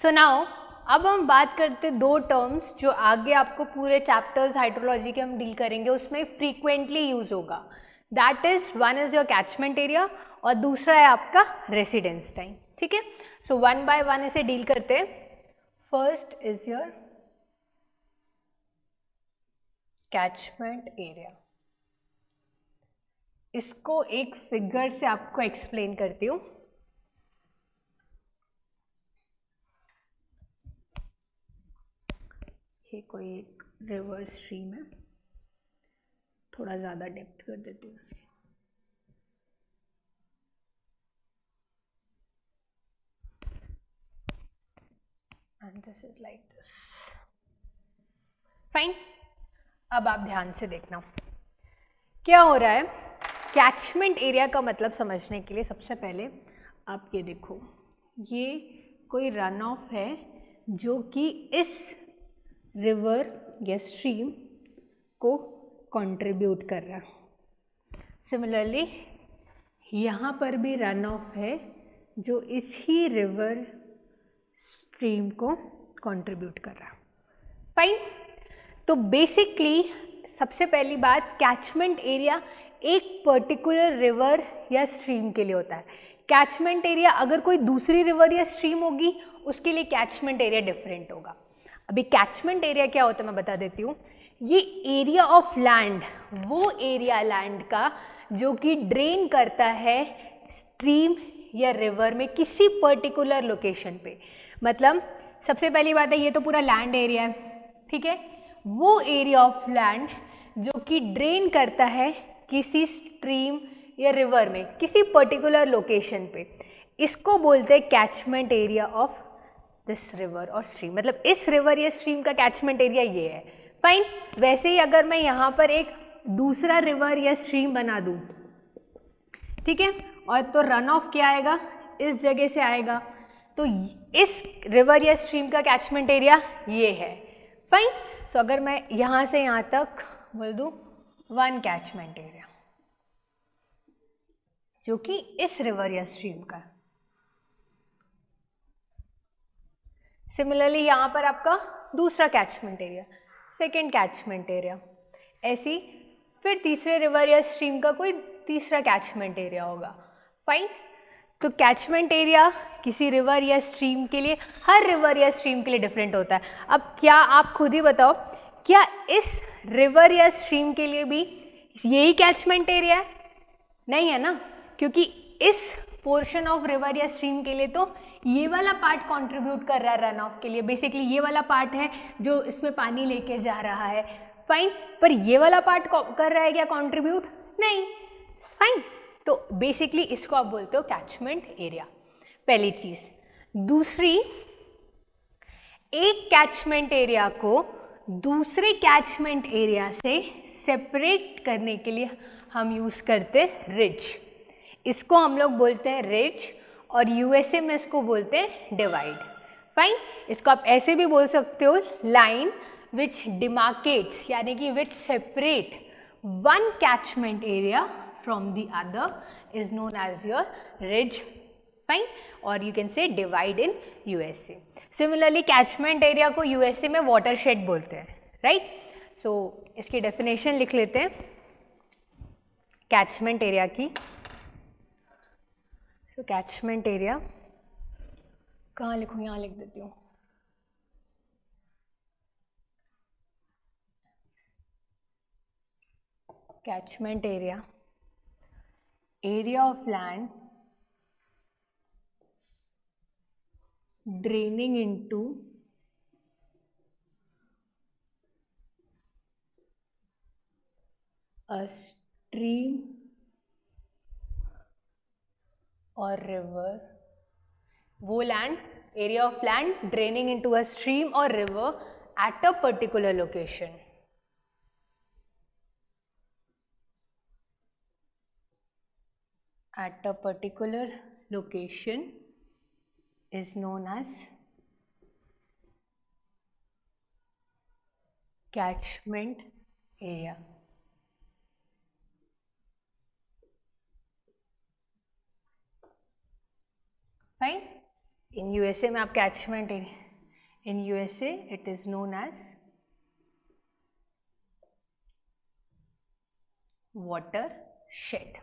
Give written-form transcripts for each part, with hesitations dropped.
So now अब हम बात करते हैं दो टर्म्स जो आगे आपको पूरे चैप्टर्स हाइड्रोलॉजी के हम डील करेंगे उसमें फ्रीक्वेंटली यूज होगा. That is one is your catchment area और दूसरा है आपका रेसिडेंस टाइम. ठीक है, सो वन बाय वन इसे डील करते हैं. First is your catchment area. इसको एक फिगर से आपको एक्सप्लेन करती हूँ. ये कोई एक रिवर स्ट्रीम है, थोड़ा ज़्यादा डेप्थ कर देती हूँ इसकी. And this is like this. Fine. अब आप ध्यान से देखना क्या हो रहा है. कैचमेंट एरिया का मतलब समझने के लिए सबसे पहले आप ये देखो, ये कोई रन ऑफ है जो कि इस रिवर या स्ट्रीम को कंट्रीब्यूट कर रहा है. सिमिलरली यहाँ पर भी रन ऑफ है जो इसी रिवर स्ट्रीम को कंट्रीब्यूट कर रहा है. फाइन. तो बेसिकली सबसे पहली बात, कैचमेंट एरिया एक पर्टिकुलर रिवर या स्ट्रीम के लिए होता है. कैचमेंट एरिया अगर कोई दूसरी रिवर या स्ट्रीम होगी उसके लिए कैचमेंट एरिया डिफरेंट होगा. अभी कैचमेंट एरिया क्या होता है मैं बता देती हूँ. ये एरिया ऑफ लैंड, वो एरिया लैंड का जो कि ड्रेन करता है स्ट्रीम या रिवर में किसी पर्टिकुलर लोकेशन पे. मतलब सबसे पहली बात है ये तो पूरा लैंड एरिया है. ठीक है, वो एरिया ऑफ लैंड जो कि ड्रेन करता है किसी स्ट्रीम या रिवर में किसी पर्टिकुलर लोकेशन पे, इसको बोलते हैं catchment area of this river और स्ट्रीम. मतलब इस रिवर या स्ट्रीम का कैचमेंट एरिया ये है. फाइन. वैसे ही अगर मैं यहाँ पर एक दूसरा रिवर या स्ट्रीम बना दूँ, ठीक है, और तो रन ऑफ क्या आएगा, इस जगह से आएगा, तो इस रिवर या स्ट्रीम का कैचमेंट एरिया ये है. फाइन. सो अगर मैं यहाँ से यहाँ तक बोल दूँ वन कैचमेंट एरिया जो कि इस रिवर या स्ट्रीम का. सिमिलरली यहाँ पर आपका दूसरा catchment area, second catchment area, ऐसी फिर तीसरे रिवर या स्ट्रीम का कोई तीसरा कैचमेंट एरिया होगा. फाइन. तो कैचमेंट एरिया किसी रिवर या स्ट्रीम के लिए, हर रिवर या स्ट्रीम के लिए डिफरेंट होता है. अब क्या आप खुद ही बताओ, क्या इस रिवर या स्ट्रीम के लिए भी यही कैचमेंट एरिया है? नहीं है ना, क्योंकि इस पोर्शन ऑफ रिवर या स्ट्रीम के लिए तो ये वाला पार्ट कंट्रीब्यूट कर रहा है रन ऑफ के लिए. बेसिकली ये वाला पार्ट है जो इसमें पानी लेके जा रहा है. फाइन. पर ये वाला पार्ट कर रहा है क्या कंट्रीब्यूट? नहीं. फाइन. तो बेसिकली इसको आप बोलते हो कैचमेंट एरिया, पहली चीज. दूसरी, एक कैचमेंट एरिया को दूसरे कैचमेंट एरिया से सेपरेट करने के लिए हम यूज करते हैं रिज. इसको हम लोग बोलते हैं रिज और यूएसए में इसको बोलते हैं डिवाइड. फाइन. इसको आप ऐसे भी बोल सकते हो, लाइन विच डिमार्केट्स, यानी कि विच separate one catchment area from the other is known as your ridge. Fine. or you can say divide in USA. Similarly catchment area को USA में watershed बोलते हैं, right? so इसकी definition लिख लेते हैं catchment area की. so catchment area कहाँ लिखूँ, यहाँ लिख देती हूँ. catchment area of land draining into a stream or river. वो land, area of land draining into a stream or river at a particular location. At a particular location is known as catchment area. Fine. In USA में आप catchment, in USA it is known as watershed,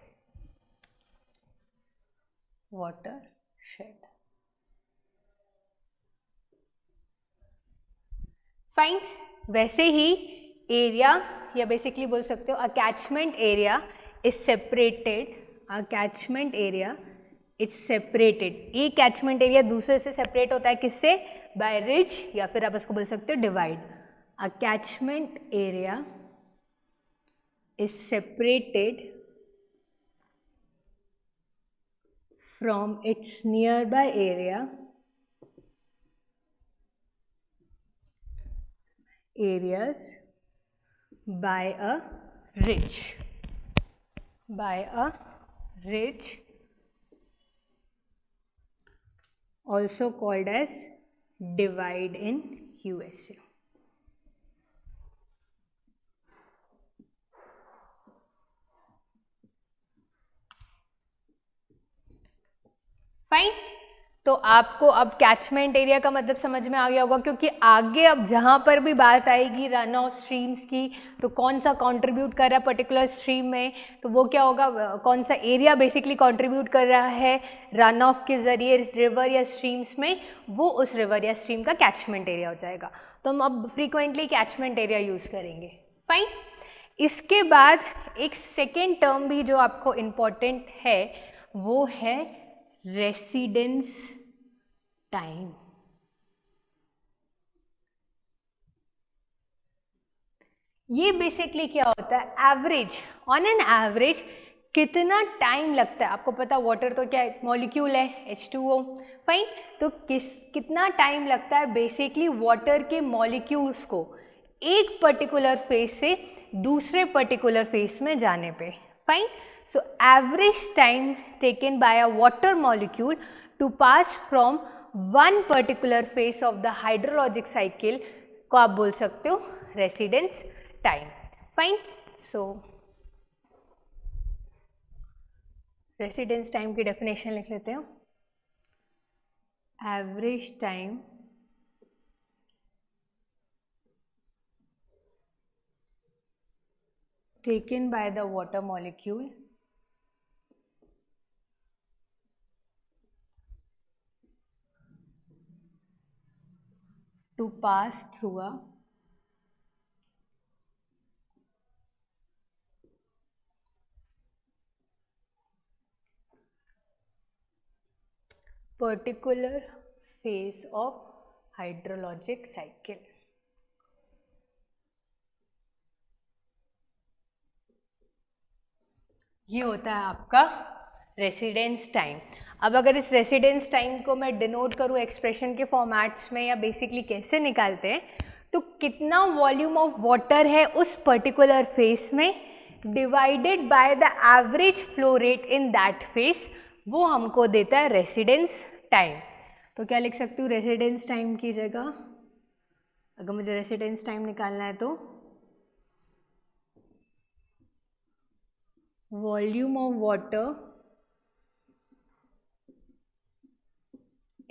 watershed. Fine. वैसे ही area या basically बोल सकते हो a catchment area is separated, a catchment area is separated. एक catchment area दूसरे से सेपरेट होता है किससे? बाय रिज, या फिर आप इसको बोल सकते हो divide. A catchment area is separated from its nearby area areas by a ridge, also called as divide in USA. Fine. तो आपको अब कैचमेंट एरिया का मतलब समझ में आ गया होगा, क्योंकि आगे अब जहाँ पर भी बात आएगी रन ऑफ स्ट्रीम्स की, तो कौन सा कंट्रीब्यूट कर रहा है पर्टिकुलर स्ट्रीम में, तो वो क्या होगा, कौन सा एरिया बेसिकली कंट्रीब्यूट कर रहा है रन ऑफ के ज़रिए रिवर या स्ट्रीम्स में, वो उस रिवर या स्ट्रीम का कैचमेंट एरिया हो जाएगा. तो हम अब फ्रीक्वेंटली कैचमेंट एरिया यूज़ करेंगे. फाइन. इसके बाद एक सेकेंड टर्म भी जो आपको इम्पॉर्टेंट है वो है रेसिडेंस टाइम. ये बेसिकली क्या होता है, एवरेज, ऑन एन एवरेज कितना टाइम लगता है. आपको पता वाटर तो क्या है, मॉलिक्यूल है H2O. फाइन. तो कितना टाइम लगता है बेसिकली वाटर के मॉलिक्यूल्स को एक पर्टिकुलर फेज से दूसरे पर्टिकुलर फेज में जाने पे. Fine. So average time taken by a water molecule to pass from one particular phase of the hydrologic cycle को आप बोल सकते हो residence time. Fine. So residence time की definition लिख लेते हैं. Average time taken by the water molecule to pass through a particular phase of hydrologic cycle. ये होता है आपका रेसिडेंस टाइम. अब अगर इस रेसिडेंस टाइम को मैं डिनोट करूँ एक्सप्रेशन के फॉर्मेट्स में या बेसिकली कैसे निकालते हैं, तो कितना वॉल्यूम ऑफ वाटर है उस पर्टिकुलर फेस में divided by the average flow rate in that face, वो हमको देता है रेसिडेंस टाइम. तो क्या लिख सकती हूँ रेसिडेंस टाइम की जगह, अगर मुझे रेसिडेंस टाइम निकालना है तो volume of water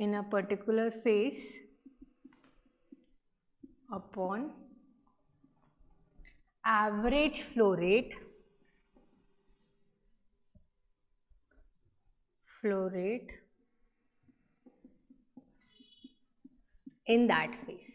in a particular phase upon average flow rate in that phase.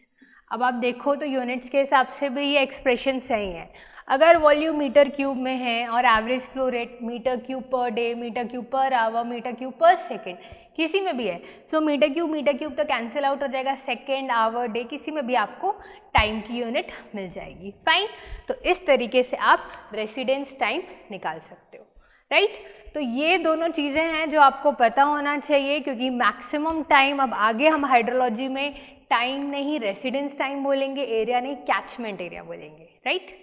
अब आप देखो तो यूनिट्स के हिसाब से भी ये एक्सप्रेशन सही है. अगर वॉल्यूम मीटर क्यूब में है और average flow rate metre cube per day, metre cube per hour, metre cube per second, किसी में भी है, तो मीटर क्यूब तो कैंसिल आउट हो जाएगा, सेकेंड, आवर, डे, किसी में भी आपको टाइम की यूनिट मिल जाएगी. फाइन. तो इस तरीके से आप रेसिडेंस टाइम निकाल सकते हो. राइट. तो ये दोनों चीज़ें हैं जो आपको पता होना चाहिए, क्योंकि मैक्सिमम टाइम, अब आगे हम हाइड्रोलॉजी में टाइम नहीं रेसिडेंस टाइम बोलेंगे, एरिया नहीं कैचमेंट एरिया बोलेंगे. राइट.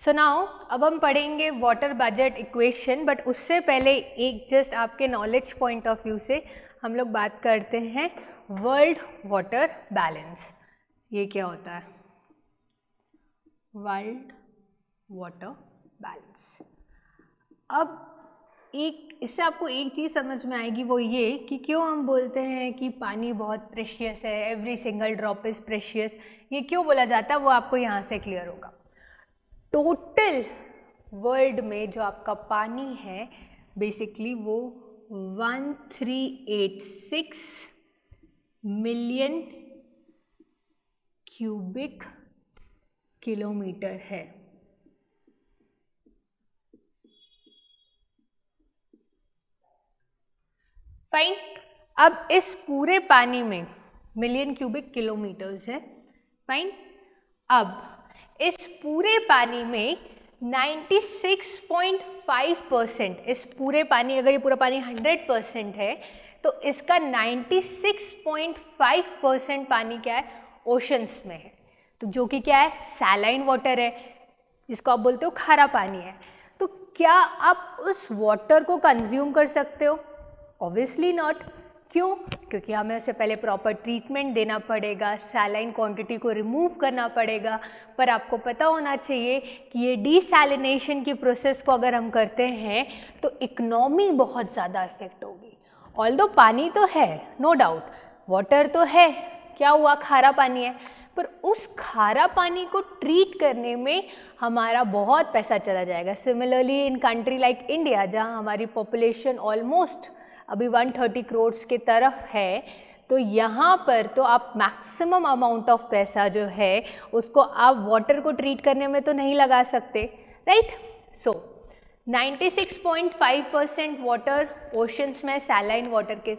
सो नाउ अब हम पढ़ेंगे वाटर बजट इक्वेशन, बट उससे पहले एक जस्ट आपके नॉलेज पॉइंट ऑफ व्यू से हम लोग बात करते हैं वर्ल्ड वाटर बैलेंस. ये क्या होता है वर्ल्ड वाटर बैलेंस? अब एक इससे आपको एक चीज़ समझ में आएगी, वो ये कि क्यों हम बोलते हैं कि पानी बहुत प्रेशियस है, every single drop is precious. ये क्यों बोला जाता है वो आपको यहाँ से क्लियर होगा। टोटल वर्ल्ड में जो आपका पानी है बेसिकली वो 1386 मिलियन क्यूबिक किलोमीटर है। फाइन। अब इस पूरे पानी में मिलियन क्यूबिक किलोमीटर्स है। फाइन। अब इस पूरे पानी में 96.5%, इस पूरे पानी, अगर ये पूरा पानी 100% है तो इसका 96.5% पानी क्या है, ओशंस में है। तो जो कि क्या है, सैलाइन वाटर है, जिसको आप बोलते हो खारा पानी है। तो क्या आप उस वाटर को कंज्यूम कर सकते हो? Obviously not. क्यों? क्योंकि हमें उससे पहले प्रॉपर ट्रीटमेंट देना पड़ेगा, सैलाइन क्वांटिटी को रिमूव करना पड़ेगा। पर आपको पता होना चाहिए कि ये डीसैलिनेशन की प्रोसेस को अगर हम करते हैं तो इकोनॉमी बहुत ज़्यादा इफेक्ट होगी। ऑल्दो पानी तो है, नो डाउट, वाटर तो है, क्या हुआ, खारा पानी है, पर उस खारा पानी को ट्रीट करने में हमारा बहुत पैसा चला जाएगा। Similarly in country like India, जहाँ हमारी पॉपुलेशन ऑलमोस्ट अभी 130 करोड़ के तरफ है, तो यहाँ पर तो आप मैक्सिमम अमाउंट ऑफ पैसा जो है उसको आप वाटर को ट्रीट करने में तो नहीं लगा सकते, राइट। सो 96.5% वाटर ओशंस में, सैलाइन वाटर के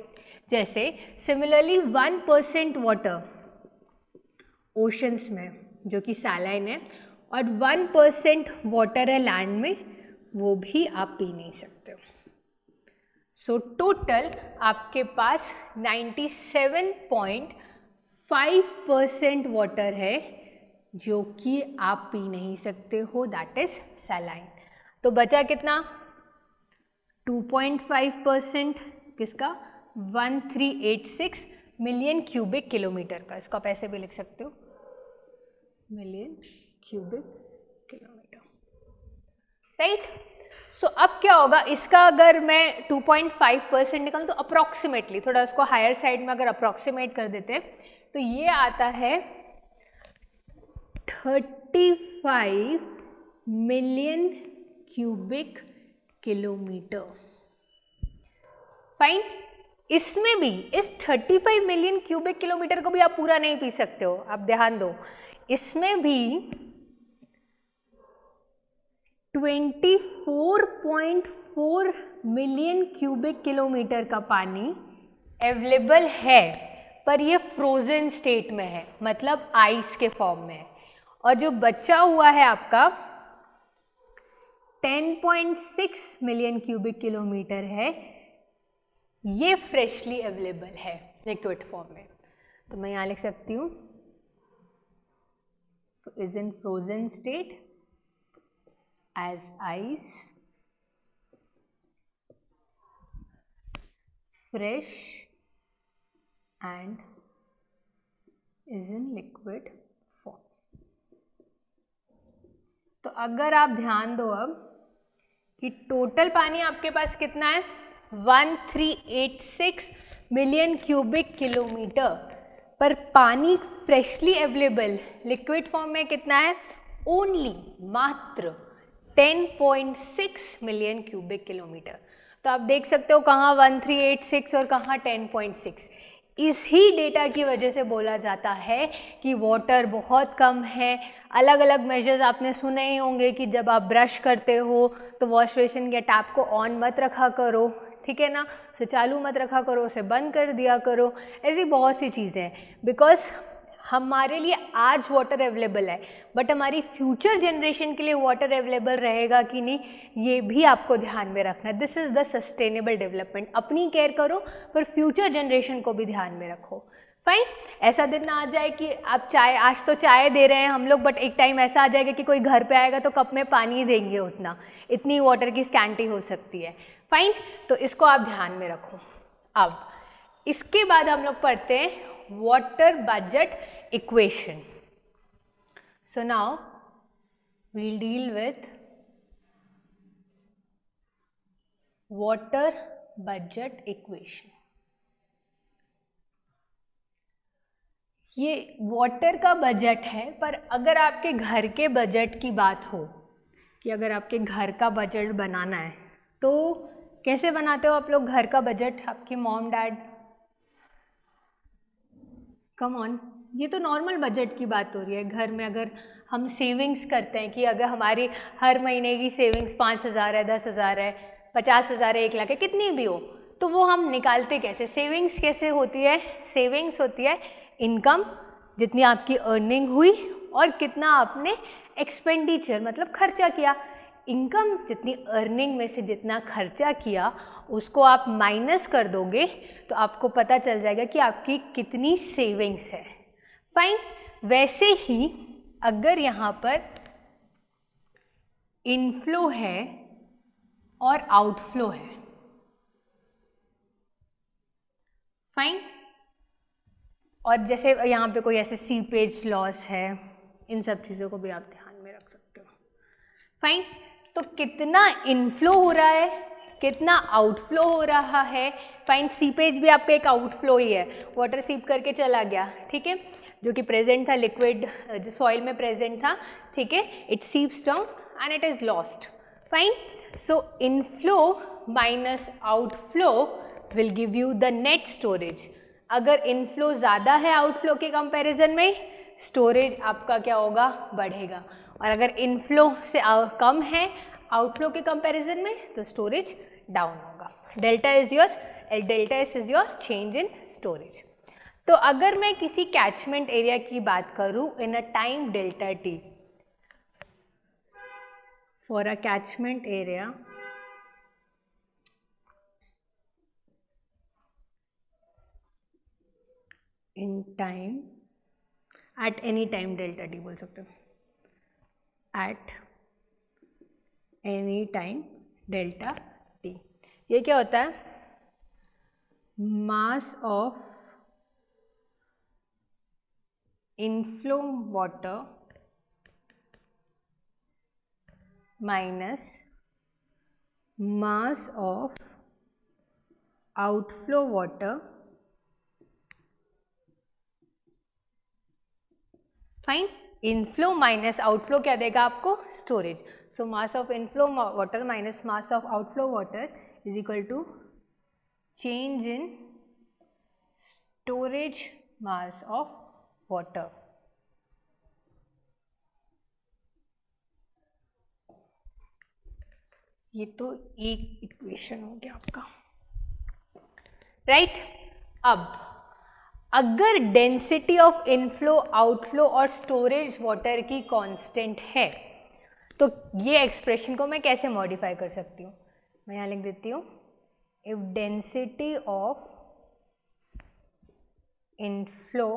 जैसे। सिमिलरली 1% वाटर ओशंस में जो कि सैलाइन है, और 1% वाटर है लैंड में, वो भी आप पी नहीं सकते हो। सो टोटल आपके पास 97.5% वाटर है जो कि आप पी नहीं सकते हो, दैट इज सैलाइन। तो बचा कितना, 2.5% किसका, 1386 मिलियन क्यूबिक किलोमीटर का। इसको आप ऐसे भी लिख सकते हो, मिलियन क्यूबिक किलोमीटर, राइट। सो अब क्या होगा, इसका अगर मैं 2.5% निकालूं तो अप्रॉक्सीमेटली, थोड़ा उसको हायर साइड में अगर अप्रॉक्सीमेट कर देते तो ये आता है 35 मिलियन क्यूबिक किलोमीटर। फाइन। इसमें भी, इस 35 मिलियन क्यूबिक किलोमीटर को भी आप पूरा नहीं पी सकते हो, आप ध्यान दो। इसमें भी 24.4 मिलियन क्यूबिक किलोमीटर का पानी अवेलेबल है, पर ये फ्रोजन स्टेट में है, मतलब आइस के फॉर्म में है। और जो बचा हुआ है आपका 10.6 मिलियन क्यूबिक किलोमीटर है, ये फ्रेशली अवेलेबल है लिक्विड फॉर्म में। तो मैं यहाँ लिख सकती हूँ, is in frozen state as ice, fresh and is in liquid form। तो अगर आप ध्यान दो अब कि टोटल पानी आपके पास कितना है, 1386 मिलियन क्यूबिक किलोमीटर, पर पानी फ्रेशली अवेलेबल लिक्विड फॉर्म में कितना है, ओनली, मात्र 10.6 मिलियन क्यूबिक किलोमीटर। तो आप देख सकते हो कहाँ 1386 और कहाँ 10.6। इस ही डेटा की वजह से बोला जाता है कि वाटर बहुत कम है। अलग अलग मेजर्स आपने सुने ही होंगे कि जब आप ब्रश करते हो तो वॉश बेसिन के टैप को ऑन मत रखा करो, ठीक है ना, उसे चालू मत रखा करो, उसे बंद कर दिया करो। ऐसी बहुत सी चीज़ें हैं, बिकॉज हमारे लिए आज वाटर अवेलेबल है, बट हमारी फ्यूचर जनरेशन के लिए वाटर अवेलेबल रहेगा कि नहीं, ये भी आपको ध्यान में रखना है। This is the sustainable development. अपनी केयर करो पर फ्यूचर जनरेशन को भी ध्यान में रखो। फाइन। ऐसा दिन ना आ जाए कि आप चाय, आज तो चाय दे रहे हैं हम लोग, बट एक टाइम ऐसा आ जाएगा कि कोई घर पे आएगा तो कप में पानी देंगे, उतना, इतनी वाटर की स्कैंटी हो सकती है। फाइन। तो इसको आप ध्यान में रखो। अब इसके बाद हम लोग पढ़ते हैं water budget equation. So now we'll deal with water budget equation. ये वाटर का बजट है, पर अगर आपके घर के बजट की बात हो कि अगर आपके घर का बजट बनाना है तो कैसे बनाते हो आप लोग घर का बजट? आपकी मॉम डैड, कम ऑन, ये तो नॉर्मल बजट की बात हो रही है। घर में अगर हम सेविंग्स करते हैं कि अगर हमारी हर महीने की सेविंग्स 5,000 है, 10,000 है, 50,000 है, 1,00,000 है, कितनी भी हो, तो वो हम निकालते कैसे? सेविंग्स कैसे होती है? सेविंग्स होती है इनकम, जितनी आपकी अर्निंग हुई और कितना आपने एक्सपेंडिचर मतलब खर्चा किया। इनकम जितनी अर्निंग में से जितना खर्चा किया उसको आप माइनस कर दोगे तो आपको पता चल जाएगा कि आपकी कितनी सेविंग्स है। फाइन। वैसे ही अगर यहाँ पर इनफ्लो है और आउटफ्लो है, फाइन, और जैसे यहाँ पे कोई ऐसे सीपेज लॉस है, इन सब चीज़ों को भी आप ध्यान में रख सकते हो। फाइन। तो कितना इनफ्लो हो रहा है, कितना आउटफ्लो हो रहा है। फाइन। सीपेज भी आपका एक आउटफ्लो ही है, वाटर सीप करके चला गया, ठीक है, जो कि प्रेजेंट था, लिक्विड जो सॉइल में प्रेजेंट था, ठीक है, it seeps down and it is lost. Fine. So inflow minus outflow will give you the net storage. अगर इनफ्लो ज़्यादा है आउटफ्लो के कंपैरिजन में, स्टोरेज आपका क्या होगा? बढ़ेगा। और अगर इनफ्लो से कम है आउटफ्लो के कंपैरिजन में तो स्टोरेज डाउन होगा। Delta S is your change in storage. तो अगर मैं किसी कैचमेंट एरिया की बात करूं in a time delta T, for a catchment area in time, at any time delta T बोल सकते हो, at any time delta T. ये क्या होता है? Mass of inflow water minus mass of outflow water. Fine. Inflow minus outflow क्या देगा आपको? Storage. So mass of inflow water minus mass of outflow water is equal to change in storage mass of water. ये तो एक equation हो गया आपका, right. अब अगर डेंसिटी ऑफ इनफ्लो आउटफ्लो और स्टोरेज वाटर की कांस्टेंट है तो ये एक्सप्रेशन को मैं कैसे मॉडिफाई कर सकती हूँ? मैं यहाँ लिख देती हूँ, if density of inflow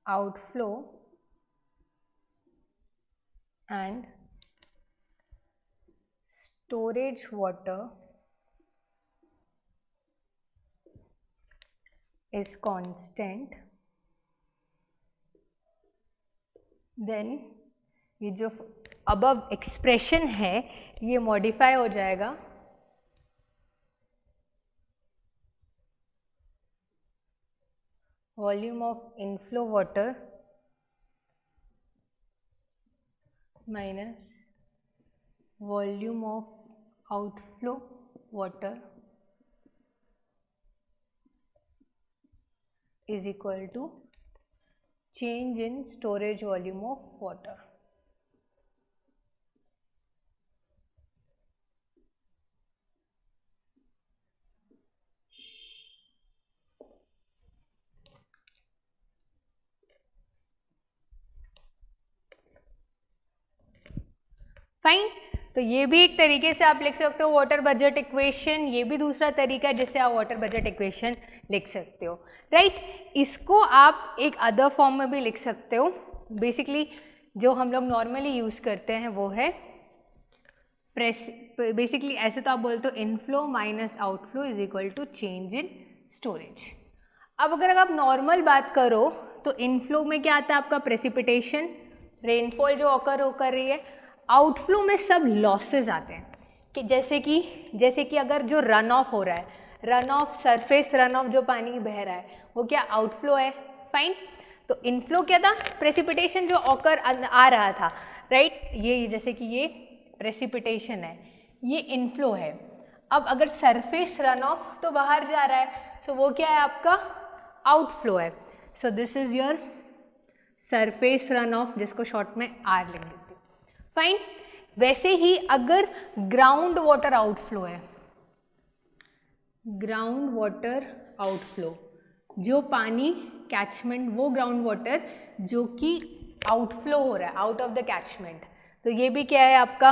outflow and storage water is constant, then ये जो अबव एक्सप्रेशन है ये मॉडिफाई हो जाएगा volume of inflow water minus volume of outflow water is equal to change in storage volume of water. Fine. तो ये भी एक तरीके से आप लिख सकते हो वाटर बजट इक्वेशन, ये भी दूसरा तरीका है जिससे आप वाटर बजट इक्वेशन लिख सकते हो, राइट। इसको आप एक अदर फॉर्म में भी लिख सकते हो। बेसिकली जो हम लोग नॉर्मली यूज़ करते हैं वो है बेसिकली ऐसे तो आप बोलते हो inflow minus outflow is equal to change in storage. अब अगर आप नॉर्मल बात करो तो इनफ्लो में क्या आता है आपका? प्रेसिपिटेशन, रेनफॉल जो ऑकर कर रही है। आउटफ्लो में सब लॉसेस आते हैं। कि जैसे कि अगर जो रन ऑफ हो रहा है, run of surface run of जो पानी बह रहा है वो क्या आउटफ्लो है, फाइन। तो इनफ्लो क्या था, प्रेसिपिटेशन जो ऑकर आ रहा था, राइट, ये जैसे कि ये प्रेसिपिटेशन है, ये इनफ्लो है। अब अगर सरफेस रन ऑफ तो बाहर जा रहा है, सो वो क्या है आपका आउटफ्लो है। So this is your surface run of, जिसको शॉर्ट में आर लिख देती हूँ, फाइन। वैसे ही अगर ग्राउंड वाटर आउटफ्लो है, ग्राउंड वाटर आउटफ्लो, जो पानी कैचमेंट, वो ग्राउंड वाटर जो कि आउटफ्लो हो रहा है आउट ऑफ द कैचमेंट, तो ये भी क्या है आपका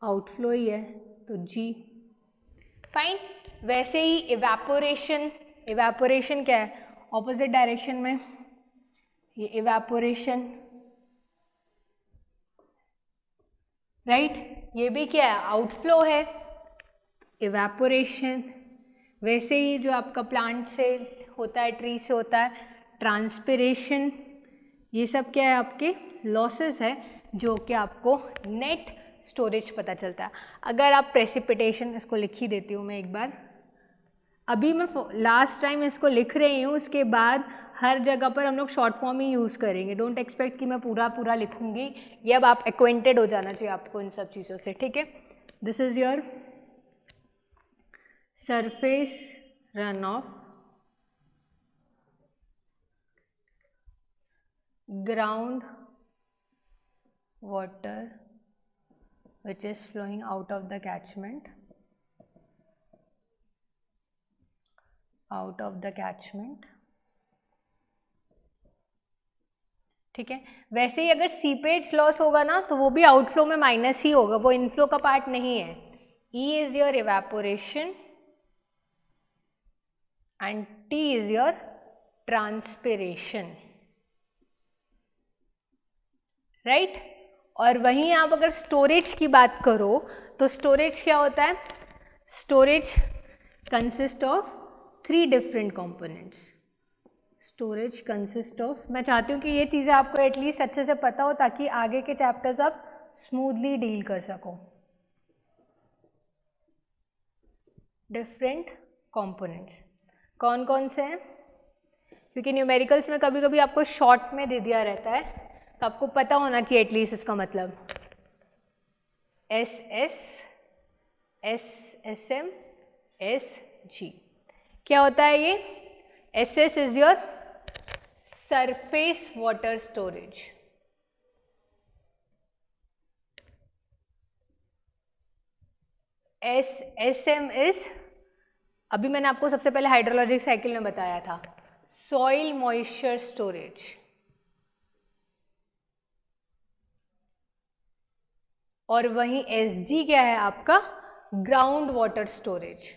आउटफ्लो ही है, तो जी, फाइन। वैसे ही इवेपोरेशन, इवेपोरेशन क्या है ऑपोजिट डायरेक्शन में, ये इवेपोरेशन, राइट, ये भी क्या है आउटफ्लो है, इवेपोरेशन। वैसे ही जो आपका प्लांट से होता है, ट्री से होता है, ट्रांसपिरेशन, ये सब क्या है आपके लॉसेस है, जो कि आपको नेट स्टोरेज पता चलता है। अगर आप प्रेसिपिटेशन, इसको लिख ही देती हूँ मैं एक बार, अभी मैं लास्ट टाइम इसको लिख रही हूँ, उसके बाद हर जगह पर हम लोग शॉर्ट फॉर्म ही यूज़ करेंगे, डोंट एक्सपेक्ट कि मैं पूरा लिखूँगी, ये अब आप एक्वेंटेड हो जाना चाहिए आपको इन सब चीज़ों से, ठीक है। This is your surface run of, ground water which is flowing out of the catchment, out of the catchment, ठीक है। वैसे ही अगर सीपेज लॉस होगा ना तो वो भी आउटफ्लो में माइनस ही होगा, वो इनफ्लो का पार्ट नहीं है। E is your evaporation and T is your transpiration, right. और वहीं आप अगर स्टोरेज की बात करो तो स्टोरेज क्या होता है, storage consist of 3 different components, storage consist of, मैं चाहती हूँ कि ये चीज़ें आपको एटलीस्ट अच्छे से पता हो ताकि आगे के चैप्टर्स आप स्मूथली डील कर सको। डिफरेंट कंपोनेंट्स कौन कौन से हैं, क्योंकि न्यूमेरिकल्स में कभी कभी आपको शॉर्ट में दे दिया रहता है, तो आपको पता होना चाहिए एटलीस्ट इसका मतलब। S S, S S M, S G, क्या होता है ये, S S is your surface water storage, S S M is, अभी मैंने आपको सबसे पहले हाइड्रोलॉजिक साइकिल में बताया था, सॉइल मॉइस्चर स्टोरेज, और वहीं Sg क्या है आपका ground water storage.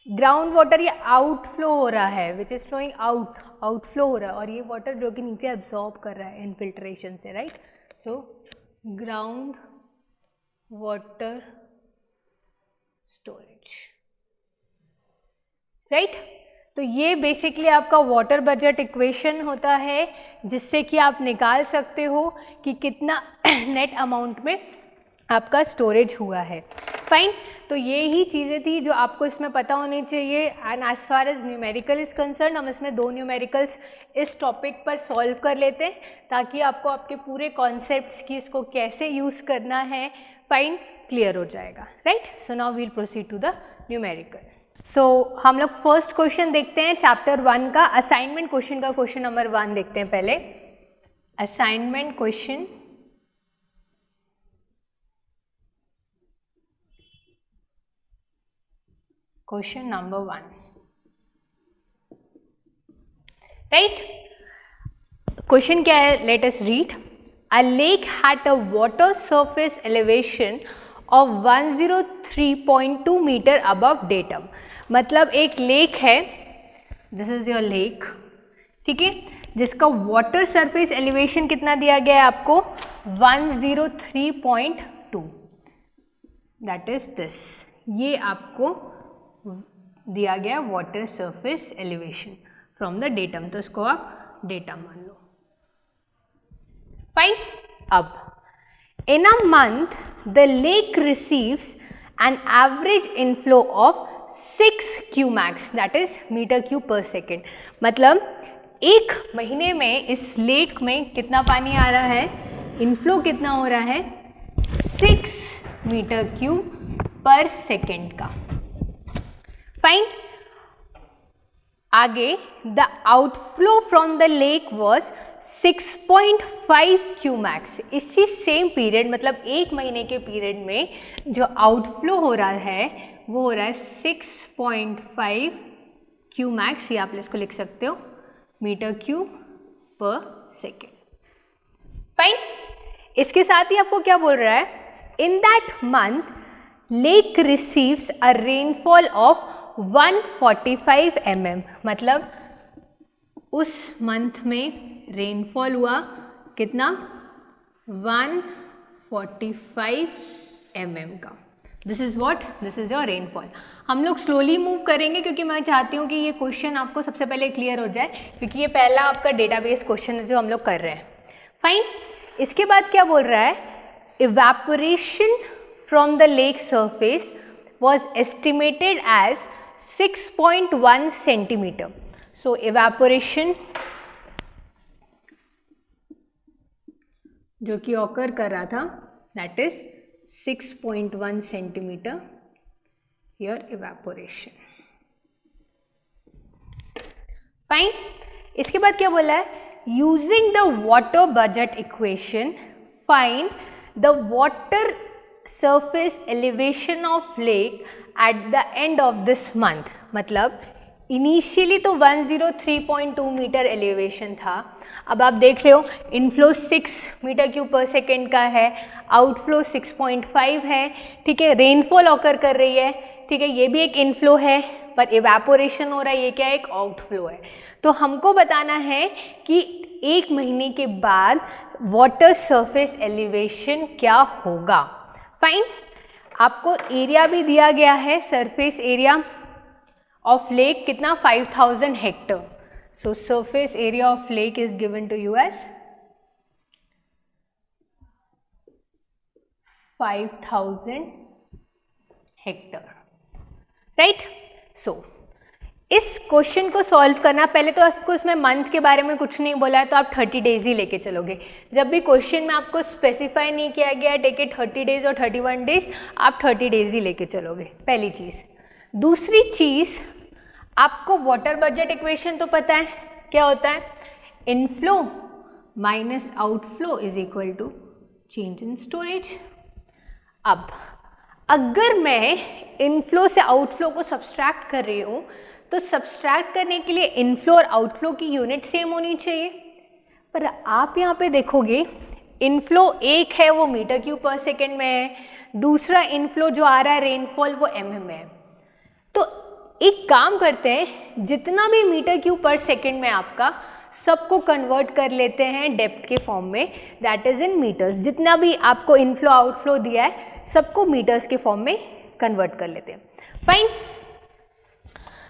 Ground water ये आउटफ्लो हो रहा है, which is flowing out, outflow हो रहा है, और ये वाटर जो कि नीचे एब्जॉर्ब कर रहा है इनफिल्ट्रेशन से, right. So ground water storage, right. तो ये बेसिकली आपका वाटर बजट इक्वेशन होता है, जिससे कि आप निकाल सकते हो कि कितना नेट अमाउंट में आपका स्टोरेज हुआ है, फाइन। तो ये ही चीज़ें थी जो आपको इसमें पता होनी चाहिए। And as far as numerical is concern, हम इसमें 2 न्यूमेरिकल्स इस टॉपिक पर सॉल्व कर लेते हैं ताकि आपको आपके पूरे कॉन्सेप्ट्स की इसको कैसे यूज़ करना है, फाइन, क्लियर हो जाएगा, right. So now we'll proceed to the numerical. So हम लोग फर्स्ट क्वेश्चन देखते हैं चैप्टर 1 का, असाइनमेंट क्वेश्चन का क्वेश्चन नंबर 1 देखते हैं पहले। Assignment question question number 1, right. Question क्या है, let us read. A lake had a water surface elevation of 103.2 metre above datum. मतलब एक लेक है, दिस इज योर लेक, ठीक है, जिसका वाटर सरफेस एलिवेशन कितना दिया गया है आपको 103.2, दैट इज दिस, ये आपको दिया गया water surface elevation from the datum, तो इसको आप डेटा मान लो, फाइन। अब In a month, the lake receives an average inflow of 6 Qmax, that is metre cube per second. मतलब एक महीने में इस लेक में कितना पानी आ रहा है, इनफ्लो कितना हो रहा है, 6 मीटर क्यूब पर सेकेंड का। फाइन। आगे, the outflow from the lake was 6.5 Qmax। इसी सेम पीरियड, मतलब एक महीने के पीरियड में जो आउटफ्लो हो रहा है वो हो रहा है 6.5 Qmax, या आप इसको लिख सकते हो metre cube per second. Fine. इसके साथ ही आपको क्या बोल रहा है, in that month lake receives a rainfall of 145 mm। मतलब उस मंथ में रेनफॉल हुआ कितना, 145 mm का। This is what, this is your rainfall. हम लोग स्लोली मूव करेंगे क्योंकि मैं चाहती हूँ कि ये क्वेश्चन आपको सबसे पहले क्लियर हो जाए, क्योंकि ये पहला आपका डेटाबेस क्वेश्चन है जो हम लोग कर रहे हैं। फाइन। इसके बाद क्या बोल रहा है, evaporation from the lake surface was estimated as 6.1 centimetre. So evaporation जो कि ऑकर कर रहा था, that is 6.1 centimetre your evaporation. Fine. इसके बाद क्या बोला है, using the water budget equation find the water surface elevation of lake at the end of this month. मतलब इनिशियली तो 103.2 मीटर एलिवेशन था, अब आप देख रहे हो inflow 6 metre cube per second का है, आउटफ्लो 6.5 है, ठीक है। रेनफॉल ऑकर कर रही है, ठीक है, ये भी एक इनफ्लो है, पर इवैपोरेशन हो रहा है, ये क्या है, एक आउटफ्लो है। तो हमको बताना है कि एक महीने के बाद वाटर सरफेस एलिवेशन क्या होगा। फाइन। आपको एरिया भी दिया गया है, सरफेस एरिया ऑफ लेक कितना, 5000 hectare. So surface area of lake is given to you as 5000 hectare, right. So इस क्वेश्चन को सॉल्व करना, पहले तो आपको इसमें मंथ के बारे में कुछ नहीं बोला है, तो आप 30 डेज ही लेके चलोगे। जब भी क्वेश्चन में आपको स्पेसिफाई नहीं किया गया है टेक इट 30 डेज और 31 डेज, आप 30 डेज ही लेके चलोगे, पहली चीज़। दूसरी चीज़, आपको वाटर बजट इक्वेशन तो पता है, क्या होता है, inflow minus outflow is equal to change in storage. अब अगर मैं इनफ्लो से आउटफ्लो को सब्सट्रैक्ट कर रही हूँ, तो सब्सट्रैक्ट करने के लिए इनफ्लो और आउटफ्लो की यूनिट सेम होनी चाहिए, पर आप यहाँ पे देखोगे इनफ्लो एक है वो मीटर क्यूब पर सेकेंड में है, दूसरा इनफ्लो जो आ रहा है रेनफॉल वो mm में है। तो एक काम करते हैं, जितना भी मीटर क्यूब पर सेकेंड में आपका, सबको कन्वर्ट कर लेते हैं डेप्थ के फॉर्म में, दैट इज इन मीटर्स। जितना भी आपको इनफ्लो आउटफ्लो दिया है सबको मीटर्स के फॉर्म में कन्वर्ट कर लेते हैं। फाइन।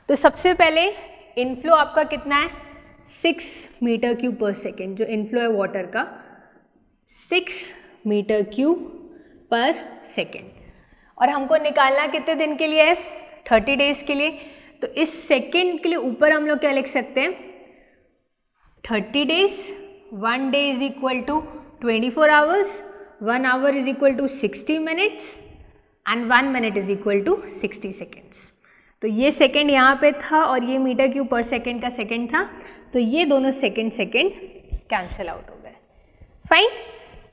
तो सबसे पहले इनफ्लो आपका कितना है, 6 मीटर क्यूब पर सेकेंड, जो इनफ्लो है वाटर का 6 मीटर क्यूब पर सेकेंड, और हमको निकालना कितने दिन के लिए है, 30 डेज के लिए। तो इस सेकेंड के लिए ऊपर हम लोग क्या लिख सकते हैं, 30 days, 1 day is equal to 24 hours, 1 hour is equal to 60 minutes and 1 minute is equal to 60 seconds. तो ये सेकेंड यहाँ पे था और ये मीटर क्यूब पर सेकेंड का सेकेंड था, तो ये दोनों सेकेंड कैंसिल आउट हो गए। फाइन।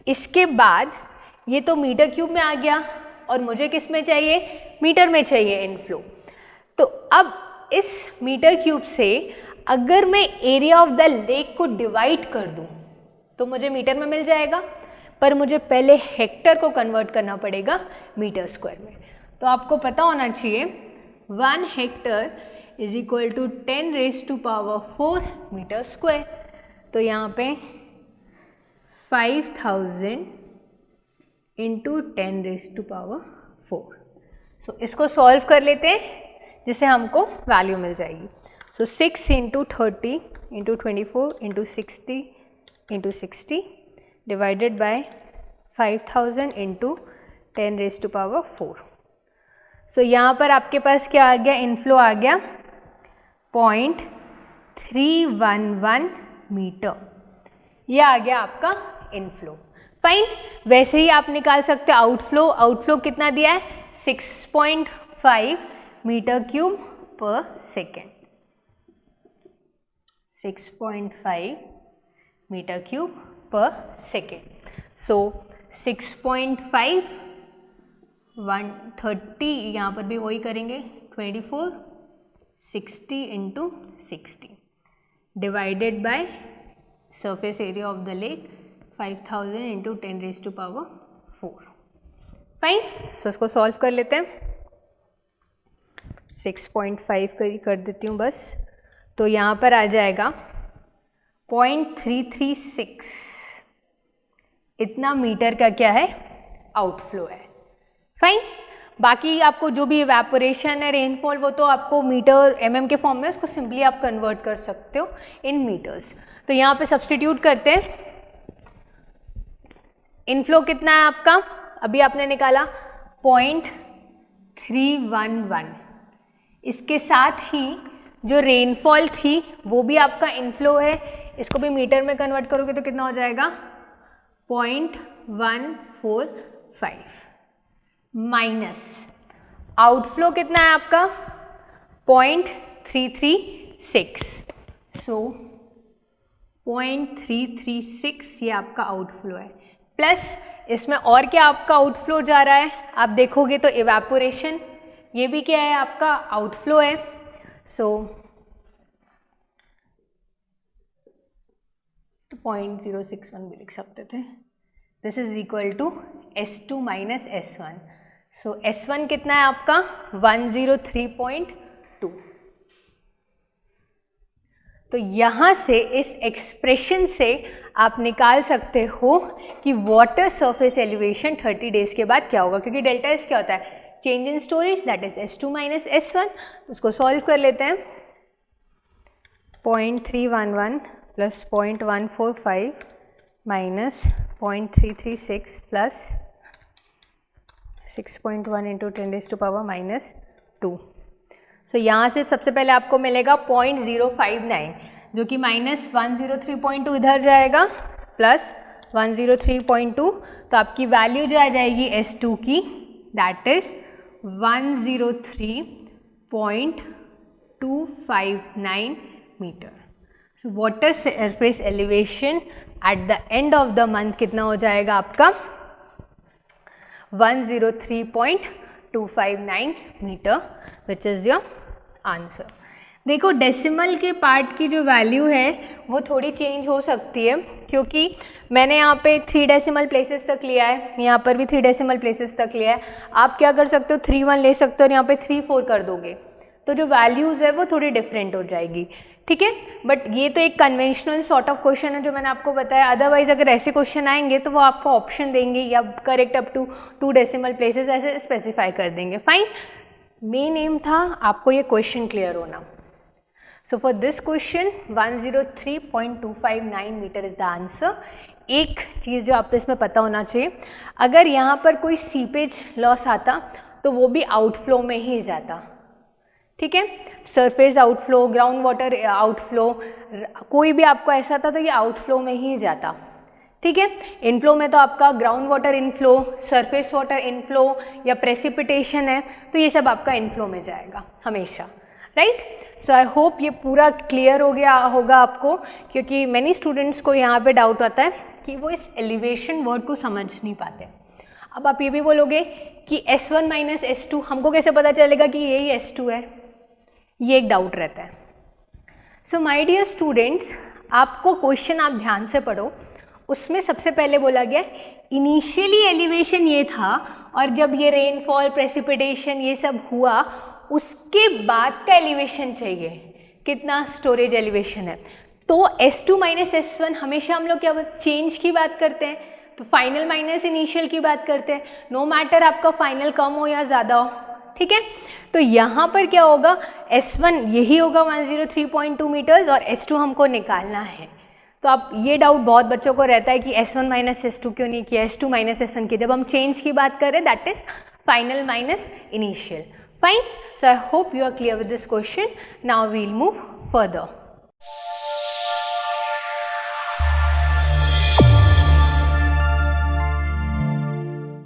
इसके बाद ये तो मीटर क्यूब में आ गया और मुझे किस में चाहिए, मीटर में चाहिए इनफ्लो। तो अब इस मीटर क्यूब से अगर मैं एरिया ऑफ द लेक को डिवाइड कर दूं तो मुझे मीटर में मिल जाएगा, पर मुझे पहले हेक्टर को कन्वर्ट करना पड़ेगा मीटर स्क्वायर में। तो आपको पता होना चाहिए 1 hectare is equal to 10⁻⁴ metre square. तो यहाँ पे 5000 इंटू 10⁻⁴। सो इसको सॉल्व कर लेते हैं जिससे हमको वैल्यू मिल जाएगी। सो 6 into 30 into 24 into 60 into 60 divided bye 5000 into 10⁴। सो यहाँ पर आपके पास क्या आ गया, इनफ्लो आ गया 0.311 मीटर, ये आ गया आपका इनफ्लो। फाइन, वैसे ही आप निकाल सकते हो आउटफ्लो। आउटफ्लो कितना दिया है, 6.5 metre cube per second, 6.5 metre cube per second. So 6.5 130, यहाँ पर भी वही करेंगे 24, 60 into 60 divided by surface area of the lake 5000 into 10⁴। Fine, so इसको सॉल्व कर लेते हैं। 6.5 कर देती हूँ बस, तो यहाँ पर आ जाएगा 0.336, इतना मीटर का क्या है, आउटफ्लो है। फाइन, बाकी आपको जो भी इवेपोरेशन है, रेनफॉल, वो तो आपको मीटर mm के फॉर्म में, उसको सिंपली आप कन्वर्ट कर सकते हो इन मीटर्स। तो यहाँ पे सब्स्टिट्यूट करते हैं। इनफ्लो कितना है आपका, अभी आपने निकाला 0.311, इसके साथ ही जो रेनफॉल थी वो भी आपका इनफ्लो है, इसको भी मीटर में कन्वर्ट करोगे तो कितना हो जाएगा 0.145 माइनस आउटफ्लो कितना है आपका 0.336। सो 0.336 ये आपका आउटफ्लो है, प्लस इसमें और क्या आपका आउटफ्लो जा रहा है, आप देखोगे तो इवेपोरेशन, ये भी क्या है आपका आउटफ्लो है। सो 0.061 भी लिख सकते थे। This is equal to S2 minus S1। सो S1 कितना है आपका 103.2। तो यहाँ से इस एक्सप्रेशन से आप निकाल सकते हो कि वाटर सरफेस एलिवेशन 30 डेज के बाद क्या होगा, क्योंकि डेल्टा एस क्या होता है, change in storage, that is S2 minus S1। उसको सॉल्व कर लेते हैं। 0.311 प्लस 0.145 माइनस 0.336 प्लस 6.1 इंटू 10⁻⁻²। सो यहाँ से सबसे पहले आपको मिलेगा 0.059, जो कि माइनस 103.2 इधर जाएगा, प्लस 103.2, तो आपकी वैल्यू जो आ जाएगी S2 की, that is 103.259 metre. So water surface elevation at the end of the month कितना हो जाएगा आपका 103.259 metre, which is your answer. देखो डेसिमल के पार्ट की जो वैल्यू है वो थोड़ी चेंज हो सकती है, क्योंकि मैंने यहाँ पे 3 डेसिमल प्लेसेस तक लिया है, यहाँ पर भी 3 डेसिमल प्लेसेस तक लिया है। आप क्या कर सकते हो, 3-1 ले सकते हो और यहाँ पे 3-4 कर दोगे, तो जो वैल्यूज़ है वो थोड़ी डिफरेंट हो जाएगी, ठीक है। बट ये तो एक कन्वेंशनल सॉर्ट ऑफ क्वेश्चन है जो मैंने आपको बताया। अदरवाइज अगर ऐसे क्वेश्चन आएंगे तो वो आपको ऑप्शन देंगे या correct up to 2 decimal places ऐसे स्पेसिफाई कर देंगे। फाइन, मेन एम था आपको ये क्वेश्चन क्लियर होना। So for this question 103.259 metre is the answer. एक चीज़ जो आपको इसमें पता होना चाहिए, अगर यहाँ पर कोई सीपेज लॉस आता तो वो भी आउटफ्लो में ही जाता, ठीक है। Surface outflow, ground water outflow, कोई भी आपको ऐसा था तो ये आउटफ्लो में ही जाता, ठीक है। इनफ्लो में तो आपका ground water inflow, surface water inflow या प्रेसिपिटेशन है तो ये सब आपका इनफ्लो में जाएगा हमेशा, राइट। सो आई होप ये पूरा क्लियर हो गया होगा आपको, क्योंकि मैनी स्टूडेंट्स को यहाँ पे डाउट आता है कि वो इस एलिवेशन वर्ड को समझ नहीं पाते। अब आप ये भी बोलोगे कि S1 माइनस S2, हमको कैसे पता चलेगा कि यही S2 है, ये एक डाउट रहता है। सो माय डियर स्टूडेंट्स, आपको क्वेश्चन आप ध्यान से पढ़ो, उसमें सबसे पहले बोला गया इनिशियली एलिवेशन ये था, और जब ये रेनफॉल, प्रेसिपिटेशन ये सब हुआ उसके बाद का एलिवेशन चाहिए, कितना स्टोरेज एलिवेशन है। तो S2 माइनस S1 हमेशा हम लोग क्या चेंज की बात करते हैं, तो फाइनल माइनस इनिशियल की बात करते हैं, नो मैटर आपका फाइनल कम हो या ज़्यादा हो, ठीक है। तो यहाँ पर क्या होगा, S1 यही होगा 103.2 मीटर्स और S2 हमको निकालना है। तो आप ये डाउट बहुत बच्चों को रहता है कि S1 माइनस S2 क्यों नहीं किया, S2 माइनस S1 की। जब हम चेंज की बात करें that is final minus initial. Fine. So I hope you are clear with this question. Now we'll move further.